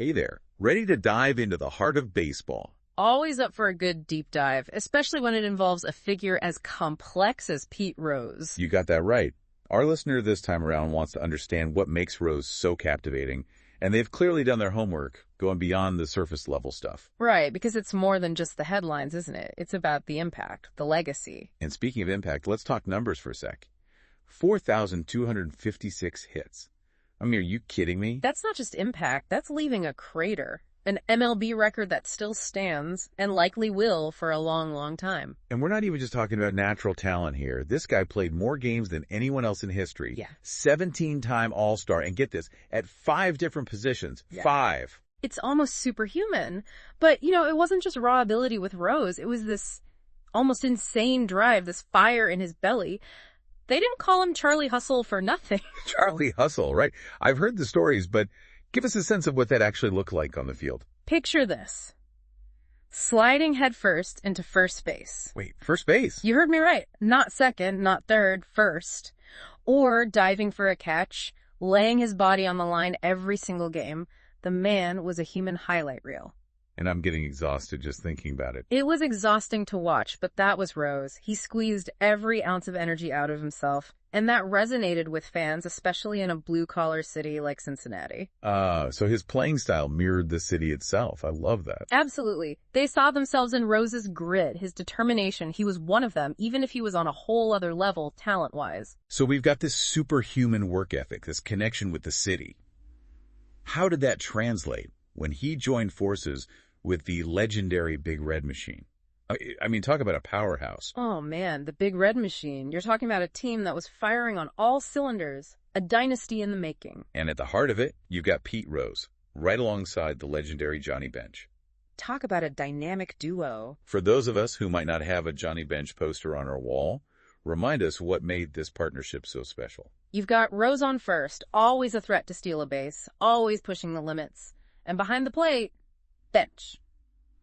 Hey there, ready to dive into the heart of baseball? Always up for a good deep dive, especially when it involves a figure as complex as Pete Rose. You got that right. Our listener this time around wants to understand what makes Rose so captivating, and they've clearly done their homework, going beyond the surface level stuff. Right, because it's more than just the headlines, isn't it? It's about the impact, the legacy. And speaking of impact, let's talk numbers for a sec. 4,256 hits. I mean, are you kidding me? That's not just impact, that's leaving a crater. An MLB record that still stands, and likely will for a long, long time. And we're not even just talking about natural talent here. This guy played more games than anyone else in history. Yeah. 17-time All-Star, and get this, at 5 different positions. Yeah. 5. It's almost superhuman. But, it wasn't just raw ability with Rose. It was this almost insane drive, this fire in his belly. They didn't call him Charlie Hustle for nothing. Charlie Hustle, right? I've heard the stories, but give us a sense of what that actually looked like on the field. Picture this. Sliding headfirst into first base. Wait, first base? You heard me right. Not second, not third, first. Or diving for a catch, laying his body on the line every single game. The man was a human highlight reel. And I'm getting exhausted just thinking about it. It was exhausting to watch, but that was Rose. He squeezed every ounce of energy out of himself. And that resonated with fans, especially in a blue-collar city like Cincinnati. So his playing style mirrored the city itself. I love that. Absolutely. They saw themselves in Rose's grit, his determination. He was one of them, even if he was on a whole other level, talent-wise. So we've got this superhuman work ethic, this connection with the city. How did that translate when he joined forces with the legendary Big Red Machine? I mean, talk about a powerhouse. Oh man, the Big Red Machine. You're talking about a team that was firing on all cylinders. A dynasty in the making. And at the heart of it, you've got Pete Rose, right alongside the legendary Johnny Bench. Talk about a dynamic duo. For those of us who might not have a Johnny Bench poster on our wall, remind us what made this partnership so special. You've got Rose on first, always a threat to steal a base, always pushing the limits. And behind the plate, Bench.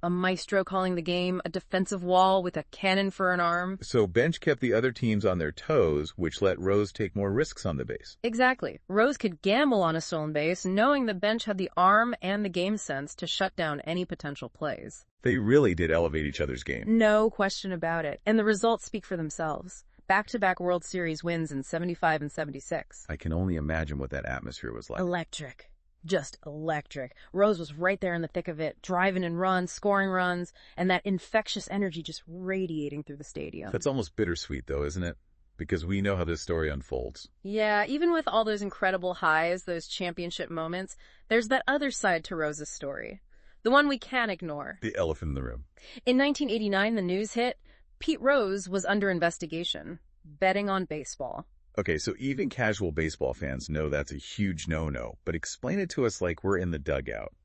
A maestro calling the game, a defensive wall with a cannon for an arm. So Bench kept the other teams on their toes, which let Rose take more risks on the base. Exactly. Rose could gamble on a stolen base, knowing the Bench had the arm and the game sense to shut down any potential plays. They really did elevate each other's game. No question about it. And the results speak for themselves. Back-to-back World Series wins in 75 and 76. I can only imagine what that atmosphere was like. Electric. Just electric. Rose was right there in the thick of it, driving in runs, scoring runs, and that infectious energy just radiating through the stadium. That's almost bittersweet, though, isn't it? Because we know how this story unfolds. Yeah, even with all those incredible highs, those championship moments, there's that other side to Rose's story. The one we can't ignore. The elephant in the room. In 1989, the news hit. Pete Rose was under investigation, betting on baseball. Okay, so even casual baseball fans know that's a huge no-no, but explain it to us like we're in the dugout.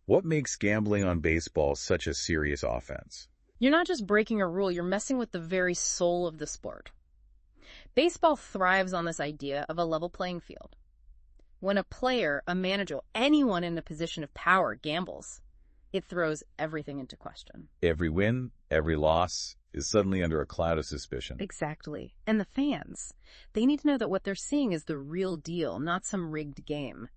What makes gambling on baseball such a serious offense? You're not just breaking a rule, you're messing with the very soul of the sport. Baseball thrives on this idea of a level playing field. When a player, a manager, anyone in a position of power gambles, it throws everything into question. Every win, every loss is suddenly under a cloud of suspicion. Exactly. And the fans, they need to know that what they're seeing is the real deal, not some rigged game.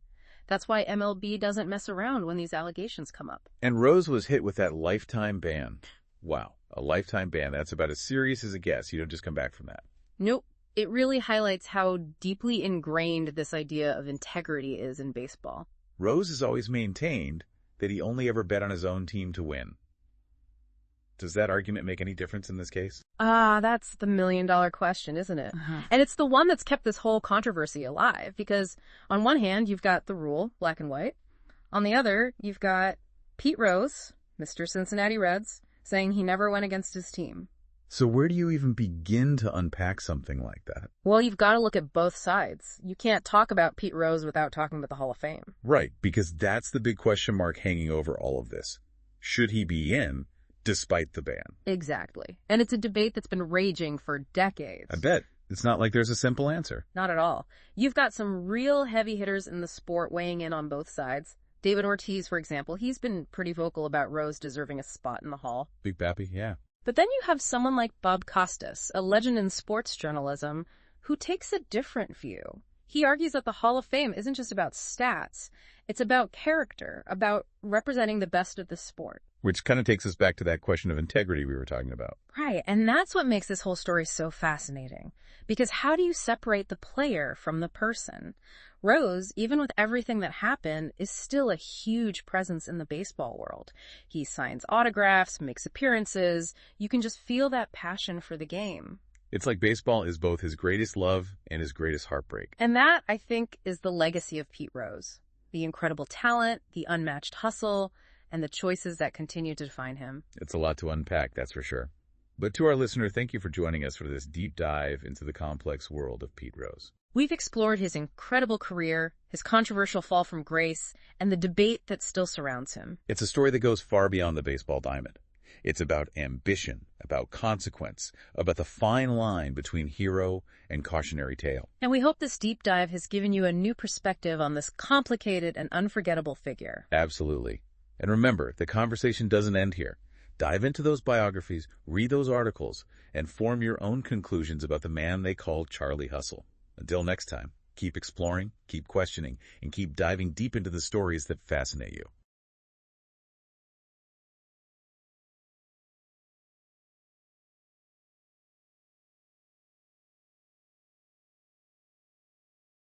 That's why MLB doesn't mess around when these allegations come up. And Rose was hit with that lifetime ban. Wow, a lifetime ban. That's about as serious as it gets. You don't just come back from that. Nope. It really highlights how deeply ingrained this idea of integrity is in baseball. Rose has always maintained that he only ever bet on his own team to win. Does that argument make any difference in this case? That's the million-dollar question, isn't it? And it's the one that's kept this whole controversy alive, because on one hand, you've got the rule, black and white. On the other, you've got Pete Rose, Mr. Cincinnati Reds, saying he never went against his team. So where do you even begin to unpack something like that? Well, you've got to look at both sides. You can't talk about Pete Rose without talking about the Hall of Fame. Right, because that's the big question mark hanging over all of this. Should he be in, despite the ban? Exactly. And it's a debate that's been raging for decades. I bet. It's not like there's a simple answer. Not at all. You've got some real heavy hitters in the sport weighing in on both sides. David Ortiz, for example, he's been pretty vocal about Rose deserving a spot in the Hall. Big Pappy, yeah. But then you have someone like Bob Costas, a legend in sports journalism, who takes a different view. He argues that the Hall of Fame isn't just about stats. It's about character, about representing the best of the sport. Which kind of takes us back to that question of integrity we were talking about. Right, and that's what makes this whole story so fascinating. Because how do you separate the player from the person? Rose, even with everything that happened, is still a huge presence in the baseball world. He signs autographs, makes appearances. You can just feel that passion for the game. It's like baseball is both his greatest love and his greatest heartbreak. And that, I think, is the legacy of Pete Rose. The incredible talent, the unmatched hustle, and the choices that continue to define him. It's a lot to unpack, that's for sure. But to our listener, thank you for joining us for this deep dive into the complex world of Pete Rose. We've explored his incredible career, his controversial fall from grace, and the debate that still surrounds him. It's a story that goes far beyond the baseball diamond. It's about ambition, about consequence, about the fine line between hero and cautionary tale. And we hope this deep dive has given you a new perspective on this complicated and unforgettable figure. Absolutely. And remember, the conversation doesn't end here. Dive into those biographies, read those articles, and form your own conclusions about the man they called Charlie Hustle. Until next time, keep exploring, keep questioning, and keep diving deep into the stories that fascinate you.